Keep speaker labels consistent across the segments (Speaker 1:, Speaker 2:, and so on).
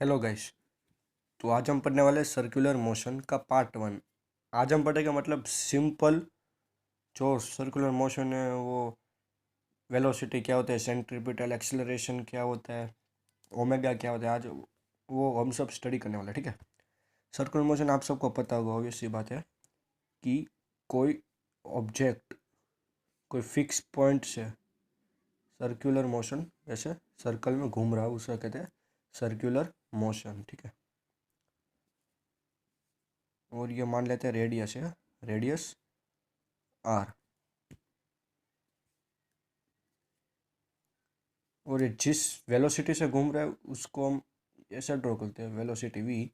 Speaker 1: Hello guys. तो आज हम पढ़ने वाले सर्कुलर मोशन का पार्ट 1। आज हम पढ़ेंगे मतलब सिंपल जो सर्कुलर मोशन है वो वेलोसिटी क्या होता है, सेंट्रीपिटल एक्सेलरेशन क्या होता है, ओमेगा क्या होता है, आज वो हम सब स्टडी करने वाले हैं। ठीक है। सर्कुलर मोशन आप सबको पता होगा, ऑब्वियस सी बात है कि कोई ऑब्जेक्ट कोई फिक्स पॉइंट से सर्कुलर मोशन जैसे सर्कल में घूम रहा है उसे कहते हैं सर्कुलर मोशन। ठीक है। और ये मान लेते हैं रेडियस है, रेडियस आर। और ये जिस वेलोसिटी से घूम रहा है उसको हम ऐसा ड्रॉ करते हैं, वेलोसिटी वी,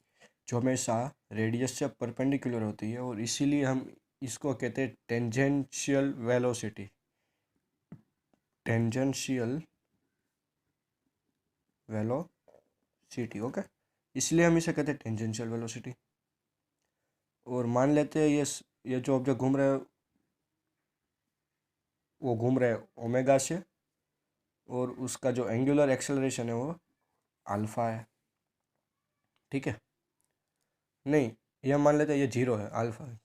Speaker 1: जो हमेशा रेडियस से परपेंडिकुलर होती है, और इसीलिए हम इसको कहते हैं tangential velocity. Tangential velocity, okay. इसलिए हम इसे कहते हैं टेंजेंशियल वेलोसिटी। और मान लेते हैं ये जो ऑब्जेक्ट घूम रहा है वो घूम रहा है ओमेगा से, और उसका जो एंगुलर एक्सेलरेशन है वो अल्फा है। ठीक है। नहीं, यह मान लेते हैं ये जीरो है, अल्फा है,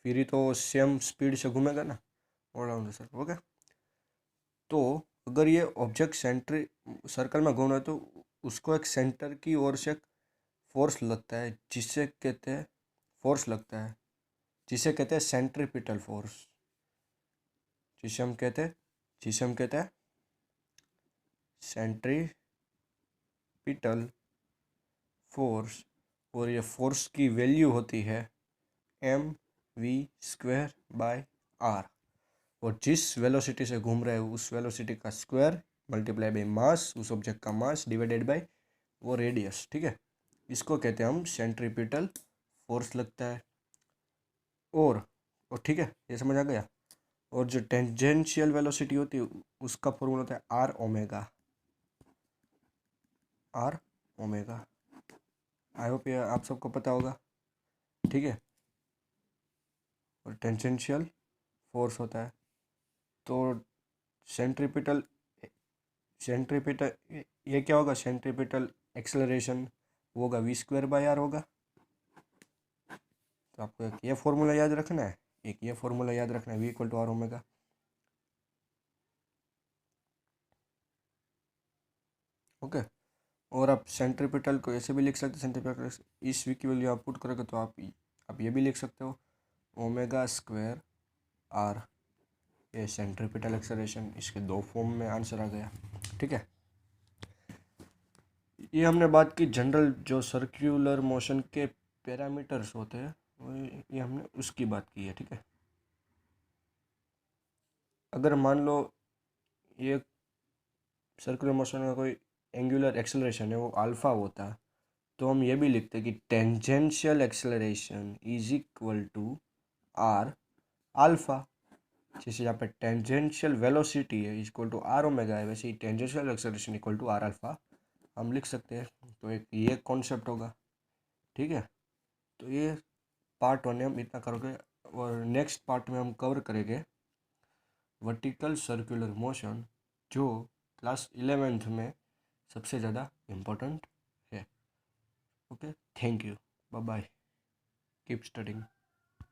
Speaker 1: फिर ही तो सेम स्पीड से घूमेगा ना all around the circle. Okay. तो अगर ये ऑब्जेक्ट सेंट्री सर्कल में घूम रहा है तो उसको एक सेंटर की ओर से फोर्स लगता है, जिसे कहते हैं फोर्स लगता है जिसे कहते हैं सेंट्रीपिटल फोर्स, जिसे हम कहते हैं सेंट्रीपिटल फोर्स। और ये फोर्स की वैल्यू होती है mv²/r। और जिस वेलोसिटी से घूम रहे हो उस वेलोसिटी का स्क्वायर मल्टीप्लाई बाई मास, उस ऑब्जेक्ट का मास डिवाइडेड बाय वो रेडियस। ठीक है। इसको कहते हैं हम सेंट्रीपिटल फोर्स लगता है। और ठीक है, ये समझ आ गया। और जो टेंजेंशियल वेलोसिटी होती है उसका फॉर्मूला होता है R omega. R omega, I hope ये आप सबको पता होगा। ठीक है। और टेंजेंशियल फोर्स होता है तो सेंट्रीपिटल सेंट्रीपिटल ये क्या होगा, सेंट्रीपिटल एक्सेलरेशन होगा v²/r होगा। तो आपको एक ये फॉर्मूला याद रखना है, एक ये फॉर्मूला याद रखना है, v=r ओमेगा। ओके। और आप सेंट्रीपिटल को ऐसे भी लिख सकते हैं, सेंट्रीपिटल इस v की वैल्यू आप पुट करोगे तो आप ये भी लिख सकते हो ओमेगा²r। ये सेंट्रीपिटल एक्सेलरेशन, इसके दो फॉर्म में आंसर आ गया। ठीक है। ये हमने बात की जनरल जो सर्कुलर मोशन के पैरामीटर्स होते हैं, ये हमने उसकी बात की है। ठीक है। अगर मान लो ये सर्कुलर मोशन का कोई एंगुलर एक्सेलरेशन है वो अल्फा होता है, तो हम ये भी लिखते हैं कि tangential acceleration is equal to R alpha. जैसे यहाँ पे टेंजेंशियल वेलोसिटी है इक्वल टू आर ओमेगा है, वैसे ही tangential acceleration equal to R alpha हम लिख सकते हैं। तो एक ये कॉन्सेप्ट होगा। ठीक है। तो ये पार्ट 1 हम इतना करोगे, और नेक्स्ट पार्ट में हम कवर करेंगे वर्टिकल सर्कुलर मोशन, जो क्लास 11th में सबसे ज़्यादा इम्पोर्टेंट है। Okay, thank you, bye bye, keep studying.